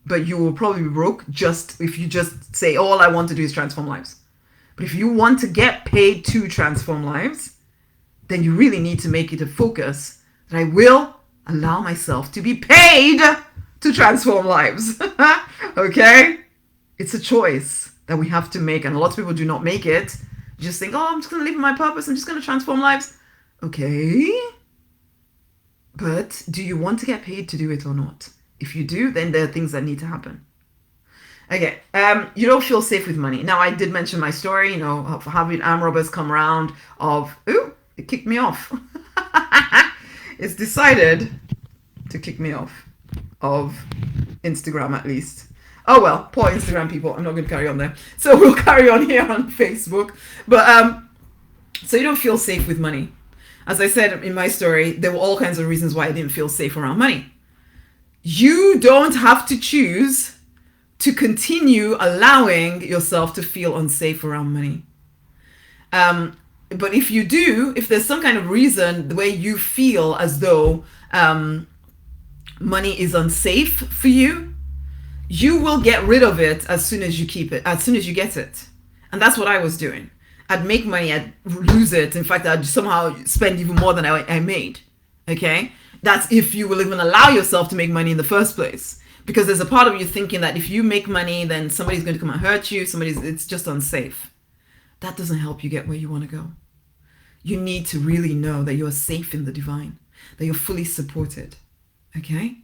Speaker 1: But you will probably be broke if you just say, all I want to do is transform lives. But if you want to get paid to transform lives, then you really need to make it a focus that I will allow myself to be paid to transform lives. Okay? It's a choice that we have to make, and a lot of people do not make it. You just think, I'm just going to live my purpose. I'm just going to transform lives. Okay. But do you want to get paid to do it or not? If you do, then there are things that need to happen. Okay. You don't feel safe with money. Now, I did mention my story, of having armed robbers come around it kicked me off. It's decided to kick me off of Instagram, at least. Oh, well, poor Instagram people. I'm not going to carry on there. So we'll carry on here on Facebook. But, so you don't feel safe with money. As I said in my story, there were all kinds of reasons why I didn't feel safe around money. You don't have to choose to continue allowing yourself to feel unsafe around money. But if you do, if there's some kind of reason the way you feel as though money is unsafe for you, you will get rid of it as soon as you keep it, as soon as you get it. And that's what I was doing. I'd make money, I'd lose it. In fact, I'd somehow spend even more than I made. Okay? That's if you will even allow yourself to make money in the first place. Because there's a part of you thinking that if you make money, then somebody's going to come and hurt you. It's just unsafe. That doesn't help you get where you want to go. You need to really know that you're safe in the divine, that you're fully supported. Okay?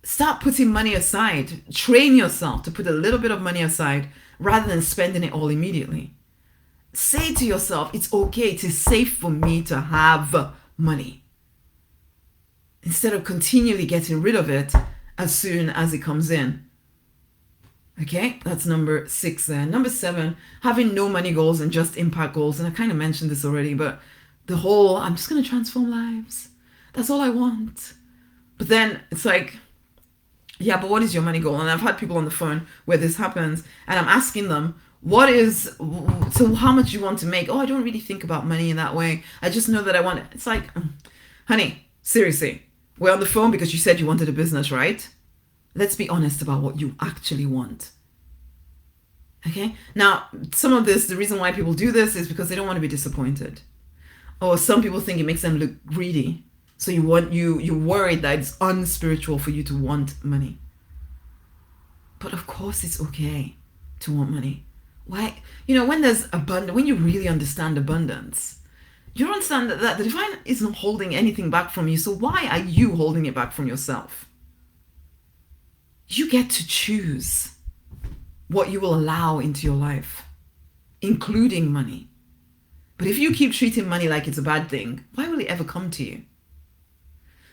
Speaker 1: Start putting money aside. Train yourself to put a little bit of money aside rather than spending it all immediately. Say to yourself, it's okay, it is safe for me to have money. Instead of continually getting rid of it as soon as it comes in. Okay, that's number 6 there. Number 7, having no money goals and just impact goals. And I kind of mentioned this already, but the whole, I'm just going to transform lives. That's all I want. But then it's like, yeah, but what is your money goal? And I've had people on the phone where this happens, and I'm asking them, so how much you want to make? Oh, I don't really think about money in that way. I just know that I want it. It's like, honey, seriously, we're on the phone because you said you wanted a business, right? Let's be honest about what you actually want. Okay? Now, some of this, the reason why people do this is because they don't want to be disappointed. Or some people think it makes them look greedy. So you're worried that it's unspiritual for you to want money. But of course it's okay to want money. Why? When there's abundance, when you really understand abundance, you understand that the divine isn't holding anything back from you. So why are you holding it back from yourself? You get to choose what you will allow into your life, including money. But if you keep treating money like it's a bad thing, why will it ever come to you?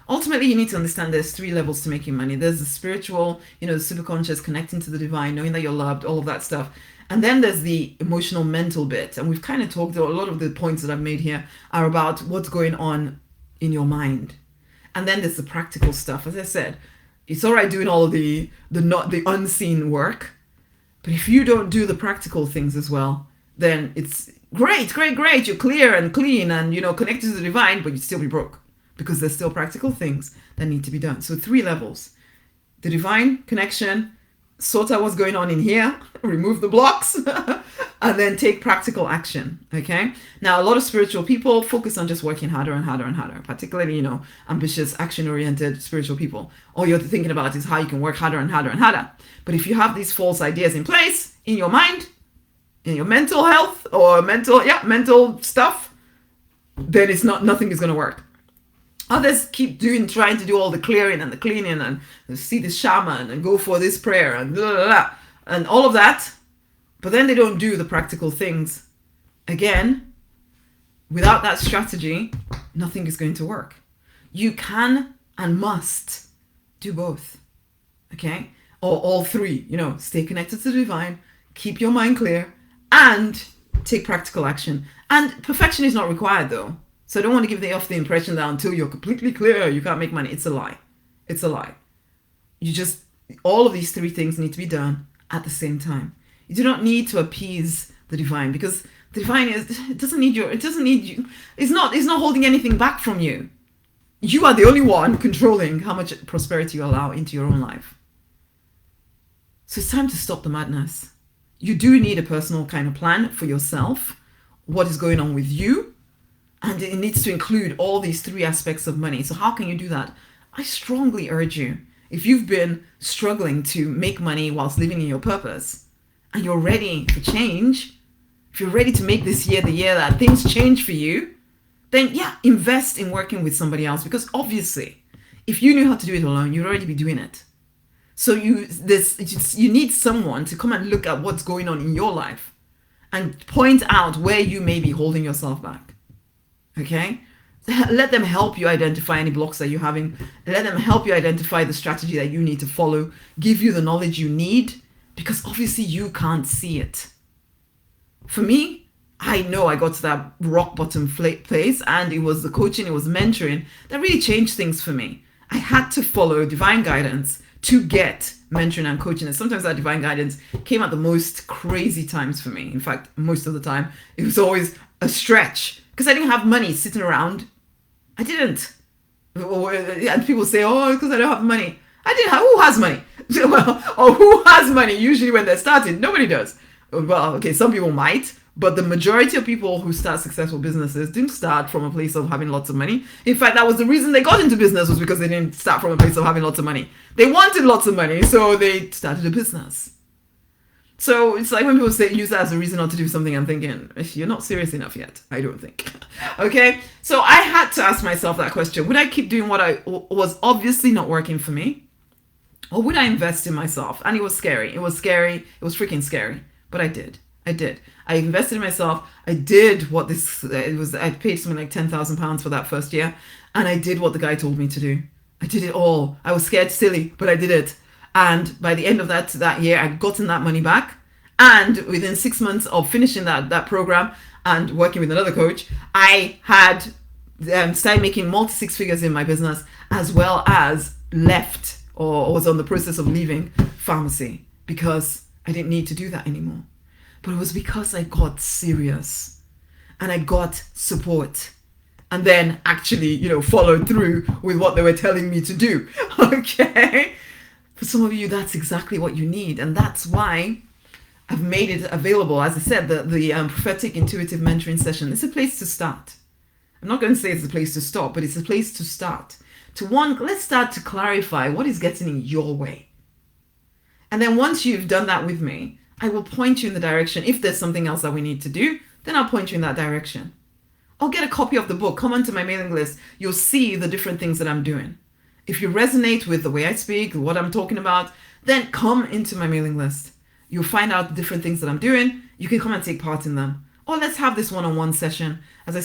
Speaker 1: Ultimately, you need to understand there's 3 levels to making money. There's the spiritual, the superconscious, connecting to the divine, knowing that you're loved, all of that stuff. And then there's the emotional, mental bit. And we've kind of talked, a lot of the points that I've made here are about what's going on in your mind. And then there's the practical stuff. As I said, it's all right doing all of the unseen work. But if you don't do the practical things as well, then it's great. You're clear and clean and, connected to the divine, but you'd still be broke. Because there's still practical things that need to be done. So 3 levels. The divine connection, sort out what's going on in here, remove the blocks, and then take practical action. Okay? Now, a lot of spiritual people focus on just working harder and harder and harder, particularly, ambitious, action-oriented spiritual people. All you're thinking about is how you can work harder and harder and harder. But if you have these false ideas in place in your mind, in your mental health or mental stuff, then nothing is going to work. Others keep trying to do all the clearing and the cleaning and see this shaman and go for this prayer and blah, blah, blah, and all of that. But then they don't do the practical things. Again, without that strategy, nothing is going to work. You can and must do both. Okay? Or all 3. Stay connected to the divine, keep your mind clear, and take practical action. And perfection is not required though. So I don't want to give off the impression that until you're completely clear, you can't make money. It's a lie. It's a lie. All of these 3 things need to be done at the same time. You do not need to appease the divine because the divine doesn't need you. It's not holding anything back from you. You are the only one controlling how much prosperity you allow into your own life. So it's time to stop the madness. You do need a personal kind of plan for yourself, what is going on with you. And it needs to include all these 3 aspects of money. So how can you do that? I strongly urge you, if you've been struggling to make money whilst living in your purpose, and you're ready for change, if you're ready to make this year the year that things change for you, then invest in working with somebody else. Because obviously, if you knew how to do it alone, you'd already be doing it. So you need someone to come and look at what's going on in your life and point out where you may be holding yourself back. Okay? Let them help you identify any blocks that you're having. Let them help you identify the strategy that you need to follow. Give you the knowledge you need because obviously you can't see it. For me, I know I got to that rock bottom place and it was the coaching, it was mentoring that really changed things for me. I had to follow divine guidance to get mentoring and coaching. And sometimes that divine guidance came at the most crazy times for me. In fact, most of the time, it was always a stretch. Because I didn't have money sitting around. I didn't. And people say, because I don't have money. I didn't have, who has money? Well, or who has money? Usually when they're starting, nobody does. Well, okay, some people might, But the majority of people who start successful businesses didn't start from a place of having lots of money. In fact, that was the reason they got into business, was because they didn't start from a place of having lots of money. They wanted lots of money, so they started a business. So it's like when people say use that as a reason not to do something, I'm thinking, you're not serious enough yet. I don't think. Okay? So I had to ask myself that question. Would I keep doing what I was obviously not working for me? Or would I invest in myself? And it was scary. It was scary. It was freaking scary. But I did. I invested in myself. I did what I paid something like £10,000 for that first year. And I did what the guy told me to do. I did it all. I was scared silly, but I did it. And by the end of that year, I'd gotten that money back. And within 6 months of finishing that program and working with another coach, I had started making multi-six figures in my business, as well as left or was on the process of leaving pharmacy because I didn't need to do that anymore. But it was because I got serious and I got support and then actually, followed through with what they were telling me to do. Okay? For some of you, that's exactly what you need. And that's why I've made it available. As I said, the prophetic intuitive mentoring session is a place to start. I'm not going to say it's a place to stop, but it's a place to start. Let's start to clarify what is getting in your way. And then once you've done that with me, I will point you in the direction. If there's something else that we need to do, then I'll point you in that direction. Or get a copy of the book. Come onto my mailing list. You'll see the different things that I'm doing. If you resonate with the way I speak, what I'm talking about, then come into my mailing list. You'll find out the different things that I'm doing. You can come and take part in them. Or let's have this one-on-one session. As I